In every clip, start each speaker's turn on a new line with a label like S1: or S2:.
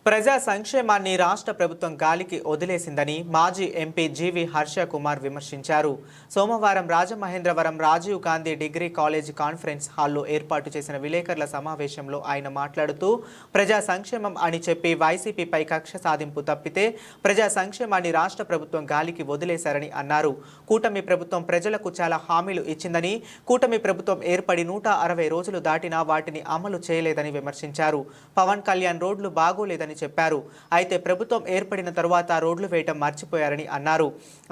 S1: ప్రజా సంక్షేమాన్ని రాష్ట్ర ప్రభుత్వం గాలికి వదిలేసిందని మాజీ ఎంపీ జీవి హర్ష కుమార్ విమర్శించారు. సోమవారం Rajamahendravaram Rajiv Gandhi degree college conference హాల్లో ఏర్పాటు చేసిన విలేకరుల సమావేశంలో ఆయన మాట్లాడుతూ ప్రజా సంక్షేమం అని చెప్పి వైసీపీపై కక్ష సాధింపు తప్పితే ప్రజా సంక్షేమాన్ని రాష్ట్ర ప్రభుత్వం గాలికి వదిలేశారని అన్నారు. కూటమి ప్రభుత్వం ప్రజలకు చాలా హామీలు ఇచ్చిందని, కూటమి ప్రభుత్వం ఏర్పడి 160 రోజులు దాటినా వాటిని అమలు చేయలేదని విమర్శించారు. పవన్ కళ్యాణ్ రోడ్లు బాగోలేదని చెప్పారు. అయితే ప్రభుత్వం ఏర్పడిన తరువాత రోడ్లు వేయటం మర్చిపోయారని అన్నారు.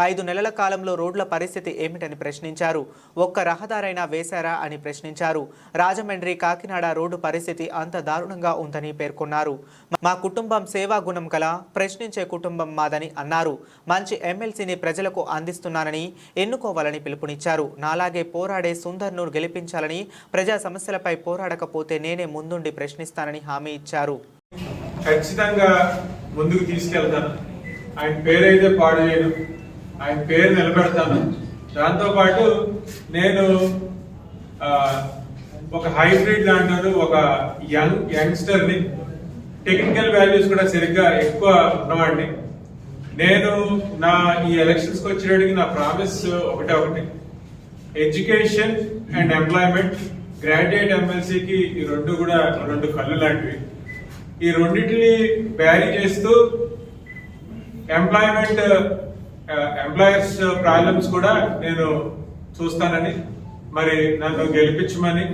S1: 5 నెలల కాలంలో రోడ్ల పరిస్థితి ఏమిటని ప్రశ్నించారు. ఒక్క రహదారైనా వేశారా అని ప్రశ్నించారు. రాజమండ్రి కాకినాడ రోడ్డు పరిస్థితి అంత దారుణంగా ఉందని పేర్కొన్నారు. మా కుటుంబం సేవా గుణం గల ప్రశ్నించే కుటుంబం మాదని అన్నారు. మంచి ఎమ్మెల్సీని ప్రజలకు అందిస్తున్నానని, ఎన్నుకోవాలని పిలుపునిచ్చారు. నాలాగే పోరాడే సుందర్ను గెలిపించాలని, ప్రజా సమస్యలపై పోరాడకపోతే నేనే ముందుండి ప్రశ్నిస్తానని హామీ ఇచ్చారు.
S2: ఖచ్చితంగా ముందుకు తీసుకెళ్తాను. ఆయన పేరైతే పాడు చేయను, ఆయన పేరు నిలబెడతాను. దాంతోపాటు నేను ఒక హైబ్రిడ్ లాంటి ఒక యంగ్స్టర్ని, టెక్నికల్ వాల్యూస్ కూడా సరిగ్గా ఎక్కువ ఉన్నవాడిని. నేను ఈ ఎలక్షన్స్కి వచ్చేటికి నా ప్రామిస్ ఒకటి, ఎడ్యుకేషన్ అండ్ ఎంప్లాయ్మెంట్. గ్రాడ్యుయేట్ ఎమ్మెల్సీకి ఈ రెండు కూడా రెండు కళ్ళు లాంటివి. ఈ రెండింటిని బ్యారీ చేస్తూ ఎంప్లాయర్స్ ప్రాబ్లమ్స్ కూడా నేను చూస్తానని, మరి నన్ను గెలిపించమని,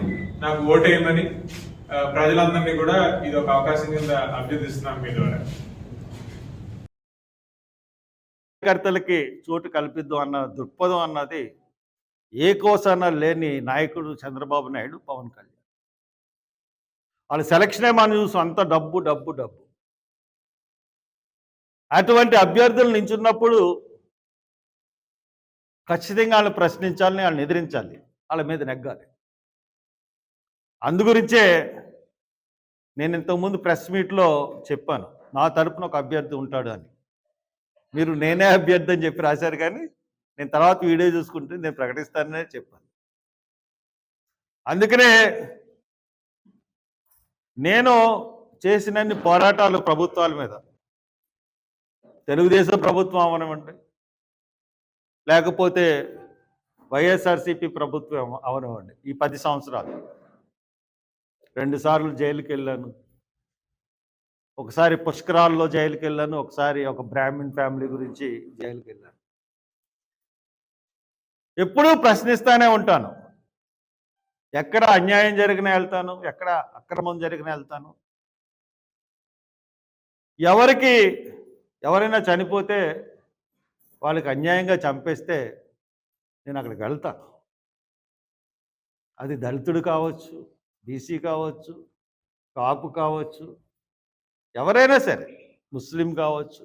S2: నాకు ఓటేయమని ప్రజలందరినీ కూడా ఇది ఒక అవకాశం కింద అభ్యర్థిస్తున్నాను మీ ద్వారా.
S3: కార్యకర్తలకి చోటు కల్పిద్దాం అన్న దృక్పథం అన్నది ఏ కోసాన లేని నాయకుడు చంద్రబాబు నాయుడు, పవన్ కళ్యాణ్. వాళ్ళ సెలక్షనే మనం చూసాం, అంత డబ్బు డబ్బు డబ్బు. అటువంటి అభ్యర్థులు నించున్నప్పుడు ఖచ్చితంగా వాళ్ళని ప్రశ్నించాలని, వాళ్ళని ఎదిరించాలి, వాళ్ళ మీద నెగ్గాలి. అందుగురించే నేను ఇంతకుముందు ప్రెస్ మీట్లో చెప్పాను, నా తరపున ఒక అభ్యర్థి ఉంటాడు అని. మీరు నేనే అభ్యర్థి అని చెప్పి రాశారు, కానీ నేను తర్వాత వీడియో చూసుకుంటే నేను ప్రకటిస్తాననే చెప్పాను. అందుకనే నేను చేసినన్ని పోరాటాలు ప్రభుత్వాల మీద, తెలుగుదేశం ప్రభుత్వం అవనివ్వండి, లేకపోతే వైఎస్ఆర్సీపీ ప్రభుత్వం అవనివ్వండి, ఈ 10 సంవత్సరాలు 2 సార్లు జైలుకి వెళ్ళాను. ఒకసారి పుష్కరాల్లో జైలుకి వెళ్ళాను, ఒకసారి ఒక బ్రాహ్మణ్ ఫ్యామిలీ గురించి జైలుకి వెళ్ళాను. ఎప్పుడూ ప్రశ్నిస్తూనే ఉంటాను. ఎక్కడ అన్యాయం జరిగినా వెళ్తాను, ఎక్కడ అక్రమం జరిగినా వెళ్తాను. ఎవరైనా చనిపోతే, వాళ్ళకి అన్యాయంగా చంపేస్తే నేను అక్కడికి వెళ్తాను. అది దళితుడు కావచ్చు, బీసీ కావచ్చు, కాపు కావచ్చు, ఎవరైనా సరే, ముస్లిం కావచ్చు,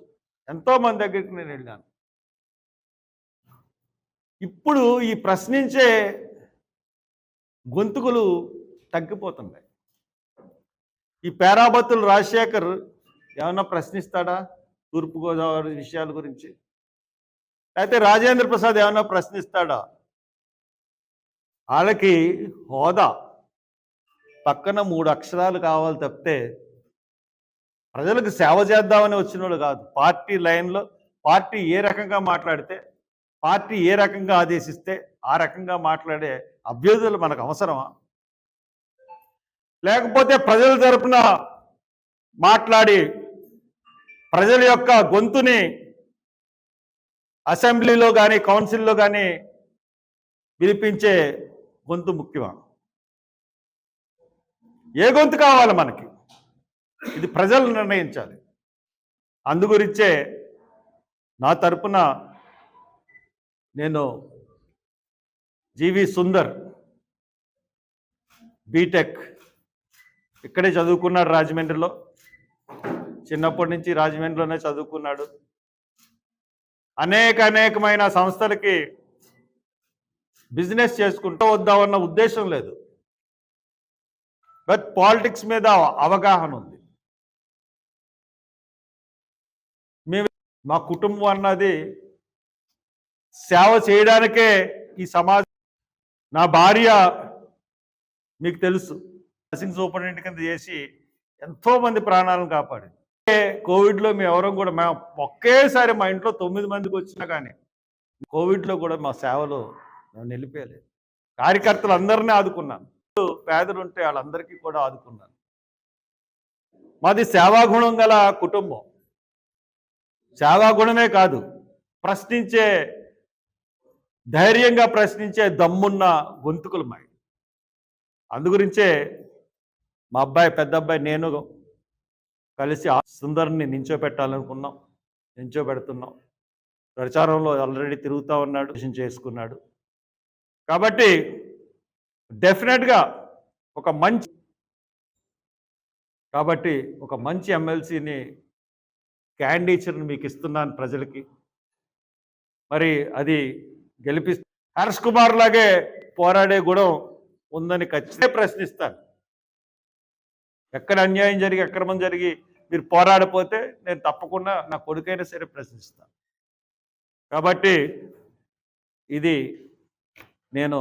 S3: ఎంతోమంది దగ్గరికి నేను వెళ్ళాను. ఇప్పుడు ఈ ప్రశ్నించే గొంతుకులు తగ్గిపోతున్నాయి. ఈ పేరాబత్తులు రాజశేఖర్ ఏమన్నా ప్రశ్నిస్తాడా తూర్పుగోదావరి విషయాల గురించి? అయితే రాజేంద్ర ప్రసాద్ ఏమన్నా ప్రశ్నిస్తాడా? వాళ్ళకి హోదా పక్కన 3 అక్షరాలు కావాలి తప్పితే ప్రజలకు సేవ చేద్దామని వచ్చిన వాళ్ళు కాదు. పార్టీ లైన్లో పార్టీ ఏ రకంగా మాట్లాడితే, పార్టీ ఏ రకంగా ఆదేశిస్తే ఆ రకంగా మాట్లాడే అభ్యర్థులు మనకు అవసరమా? లేకపోతే ప్రజల తరపున మాట్లాడి ప్రజల యొక్క గొంతుని అసెంబ్లీలో కానీ కౌన్సిల్లో కానీ వినిపించే గొంతు ముఖ్యమా? ఏ గొంతు కావాలి మనకి? ఇది ప్రజలు నిర్ణయించాలి. అందుగురించే నా తరపున నేను జీవి సుందర్, బీటెక్ ఇక్కడే చదువుకున్నాడు, రాజమండ్రిలో. చిన్నప్పటి నుంచి రాజమండ్రిలోనే చదువుకున్నాడు. అనేకమైన సంస్థలకి బిజినెస్ చేసుకుంటూ వద్దామన్న ఉద్దేశం లేదు, బట్ పాలిటిక్స్ మీద అవగాహన ఉంది. మా కుటుంబం అన్నది సేవ చేయడానికే ఈ సమాజం. నా భార్య మీకు తెలుసు, నర్సింగ్ సూపరింటెండెంట్ కింద చేసి ఎంతోమంది ప్రాణాలను కాపాడింది. కోవిడ్లో మేము ఎవరం కూడా మేము ఒకేసారి మా ఇంట్లో 9 మందికి వచ్చినా కానీ కోవిడ్లో కూడా మా సేవలు మేము నిలిపేయలేదు. కార్యకర్తలు అందరినీ ఆదుకున్నాను. పేదలు ఉంటే వాళ్ళందరికీ కూడా ఆదుకున్నాను. మాది సేవాగుణం గల కుటుంబం. సేవాగుణమే కాదు, ప్రశ్నించే ధైర్యంగా ప్రశ్నించే దమ్మున్న గొంతుకులు మాయి. అందుగురించే మా అబ్బాయి, పెద్ద అబ్బాయి, నేను కలిసి సుందర్ని నించోపెట్టాలనుకున్నాం, నించోబెడుతున్నాం. ప్రచారంలో ఆల్రెడీ తిరుగుతూ ఉన్నాడు, చేసుకున్నాడు. కాబట్టి డెఫినెట్గా ఒక మంచి ఎమ్మెల్సీని క్యాండిడేచర్ని మీకు ఇస్తున్నాను ప్రజలకి. మరి అది హర్ష్ కుమార్ లాగే పోరాడే గుణం ఉందని ఖచ్చితంగా ప్రశ్నిస్తాను. ఎక్కడ అన్యాయం జరిగి, అక్రమం జరిగి మీరు పోరాడిపోతే నేను తప్పకుండా నా కొడుకైనా సరే ప్రశ్నిస్తాను. కాబట్టి ఇది నేను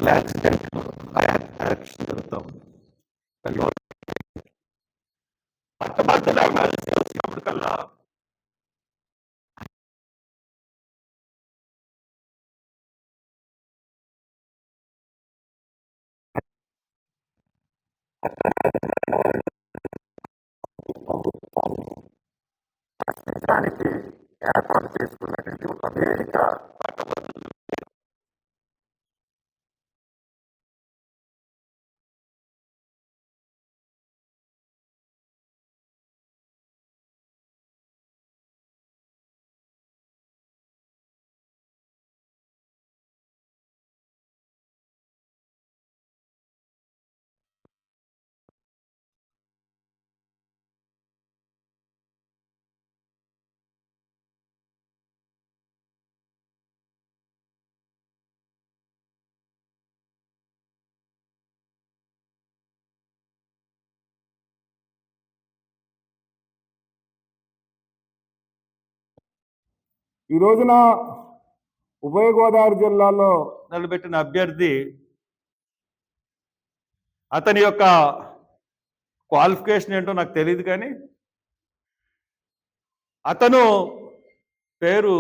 S3: యాక్సిడెంట్ జరుగుతూ ఉంది. వచ్చినప్పటికల్లా దానికి ఏర్పాటు చేసుకున్నటువంటి ఒక వేదిక
S4: ఈ రోజున ఉభయ గోదావరి జిల్లాలో
S3: నిలబెట్టిన అభ్యర్థి అతని యొక్క క్వాలిఫికేషన్ ఏంటో నాకు తెలియదు, కానీ అతను పేరు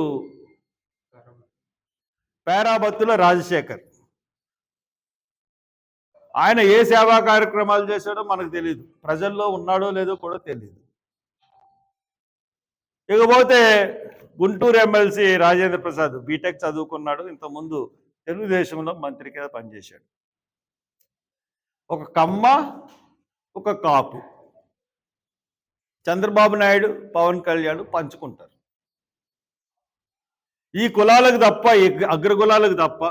S3: పేరాబత్తుల రాజశేఖర్. ఆయన ఏ సేవా కార్యక్రమాలు చేశాడో మనకు తెలియదు, ప్రజల్లో ఉన్నాడో లేదో కూడా తెలియదు. ఇకపోతే గుంటూరు ఎమ్మెల్సీ రాజేంద్ర ప్రసాద్ బీటెక్ చదువుకున్నాడు. ఇంతకుముందు తెలుగుదేశంలో మంత్రి కింద పనిచేశాడు. ఒక కమ్మ, ఒక కాపు, చంద్రబాబు నాయుడు, పవన్ కళ్యాణ్ పంచుకుంటారు. ఈ కులాలకు తప్ప, ఈ అగ్రకులాలకు తప్ప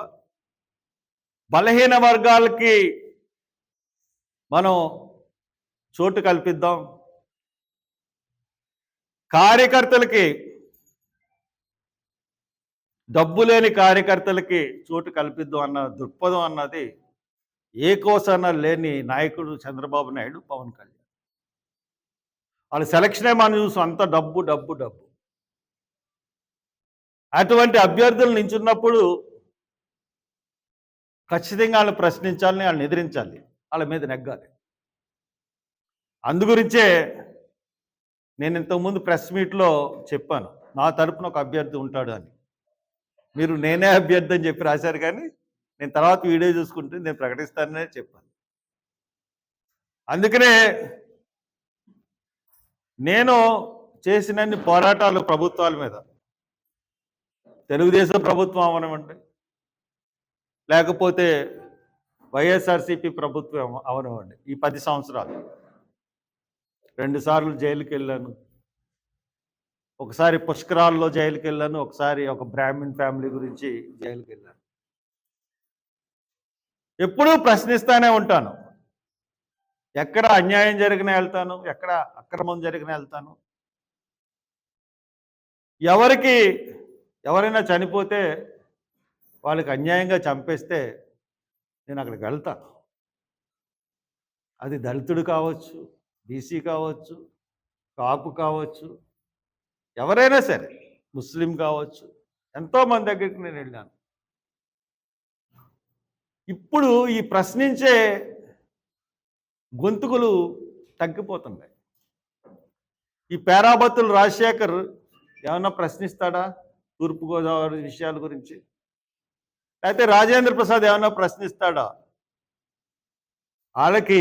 S3: బలహీన వర్గాలకి మనం చోటు కల్పిద్దాం, కార్యకర్తలకి, డబ్బు లేని కార్యకర్తలకి చోటు కల్పిద్దాం అన్న దృక్పథం అన్నది ఏ కోసాన లేని నాయకుడు చంద్రబాబు నాయుడు, పవన్ కళ్యాణ్. వాళ్ళ సెలక్షనే మనం చూసాం, అంత డబ్బు డబ్బు డబ్బు. అటువంటి అభ్యర్థులు నించున్నప్పుడు ఖచ్చితంగా వాళ్ళని ప్రశ్నించాలని, వాళ్ళని ఎదిరించాలి, వాళ్ళ మీద నెగ్గాలి. అందుగురించే నేను ఇంతకుముందు ప్రెస్ మీట్లో చెప్పాను, నా తరపున ఒక అభ్యర్థి ఉంటాడు అని. మీరు నేనే అభ్యర్థి అని చెప్పి రాశారు, కానీ నేను తర్వాత వీడియో చూసుకుంటే నేను ప్రకటిస్తాననే చెప్పాను. అందుకనే నేను చేసినన్ని పోరాటాలు ప్రభుత్వాల మీద, తెలుగుదేశం ప్రభుత్వం అవనివ్వండి, లేకపోతే వైఎస్ఆర్సీపీ ప్రభుత్వం అవనివ్వండి, ఈ 10 సంవత్సరాలు 2 సార్లు జైలుకి వెళ్ళాను. ఒకసారి పుష్కరాల్లో జైలుకి వెళ్ళాను, ఒకసారి ఒక బ్రాహ్మణ్ ఫ్యామిలీ గురించి జైలుకి వెళ్ళాను. ఎప్పుడూ ప్రశ్నిస్తానే ఉంటాను. ఎక్కడ అన్యాయం జరిగినా వెళ్తాను, ఎక్కడ అక్రమం జరిగినా వెళ్తాను. ఎవరైనా చనిపోతే వాళ్ళకి అన్యాయంగా చంపేస్తే నేను అక్కడికి వెళ్తాను. అది దళితుడు కావచ్చు, బీసీ కావచ్చు, కాపు కావచ్చు, ఎవరైనా సరే, ముస్లిం కావచ్చు, ఎంతోమంది దగ్గరికి నేను వెళ్ళాను. ఇప్పుడు ఈ ప్రశ్నించే గొంతుకులు తగ్గిపోతున్నాయి. ఈ పేరాబత్తులు రాజశేఖర్ ఏమన్నా ప్రశ్నిస్తాడా తూర్పుగోదావరి విషయాల గురించి? అయితే రాజేంద్ర ప్రసాద్ ఏమన్నా ప్రశ్నిస్తాడా? వాళ్ళకి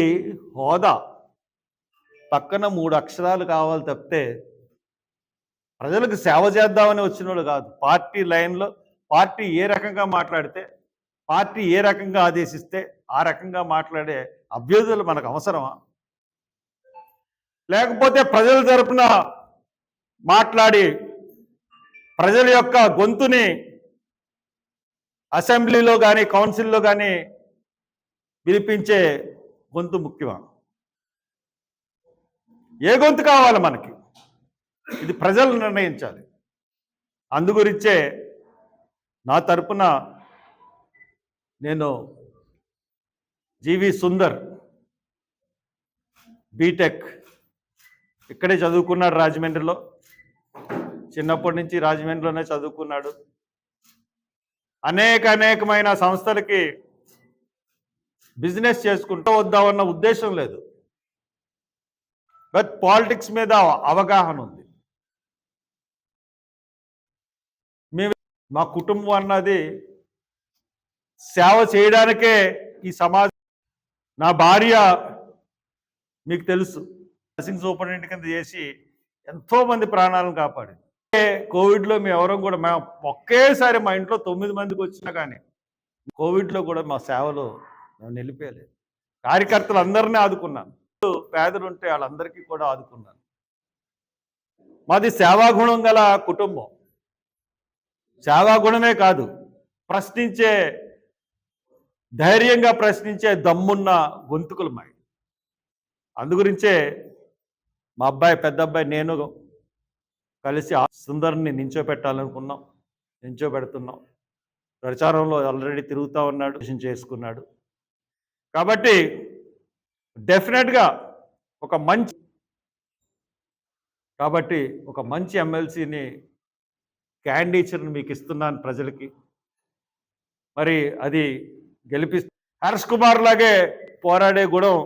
S3: హోదా పక్కన 3 అక్షరాలు కావాలి తప్పితే ప్రజలకు సేవ చేద్దామని వచ్చిన వాళ్ళు కాదు. పార్టీ లైన్లో పార్టీ ఏ రకంగా మాట్లాడితే, పార్టీ ఏ రకంగా ఆదేశిస్తే ఆ రకంగా మాట్లాడే అభ్యర్థులు మనకు అవసరమా? లేకపోతే ప్రజల తరపున మాట్లాడి ప్రజల యొక్క గొంతుని అసెంబ్లీలో కానీ కౌన్సిల్లో కానీ వినిపించే గొంతు ముఖ్యమా? ఏ గొంతు కావాలి మనకి? ఇది ప్రజలు నిర్ణయించాలి. అందుగురించే నా తరపున నేను జీవి సుందర్ బీటెక్ ఇక్కడే చదువుకున్నాడు, రాజమండ్రిలో. చిన్నప్పటి నుంచి రాజమండ్రిలోనే చదువుకున్నాడు. అనేకమైన సంస్థలకి బిజినెస్ చేసుకుంటూ వద్దామన్న ఉద్దేశం లేదు, బట్ పాలిటిక్స్ మీద అవగాహన ఉంది. మా కుటుంబం అన్నది సేవ చేయడానికే ఈ సమాజం. నా భార్య మీకు తెలుసు, నర్సింగ్ సూపరింటెండెంట్ కింద చేసి ఎంతోమంది ప్రాణాలను కాపాడింది. కోవిడ్లో మేము ఎవరం కూడా, మేము ఒకేసారి మా ఇంట్లో 9 మందికి వచ్చినా కానీ కోవిడ్లో కూడా మా సేవలో మేము నిలిపేయలేదు. కార్యకర్తలు అందరినీ ఆదుకున్నాను, పేదలు ఉంటే వాళ్ళందరికీ కూడా ఆదుకున్నాను. మాది సేవాగుణం గల కుటుంబం. సేవాగుణమే కాదు, ప్రశ్నించే, ధైర్యంగా ప్రశ్నించే దమ్మున్న గొంతుకులు మావి. అందుగురించే మా అబ్బాయి, పెద్ద అబ్బాయి, నేను కలిసి సుందర్ని నించోపెట్టాలనుకున్నాం, నించోబెడుతున్నాం. ప్రచారంలో ఆల్రెడీ తిరుగుతూ ఉన్నాడు, చేసుకున్నాడు. కాబట్టి డెఫినెట్గా ఒక మంచి ఎమ్మెల్సీని క్యాండిడేచర్ని మీకు ఇస్తున్నాను ప్రజలకి. మరి అది గెలిపిస్తే హర్ష్ కుమార్ లాగే పోరాడే గుణం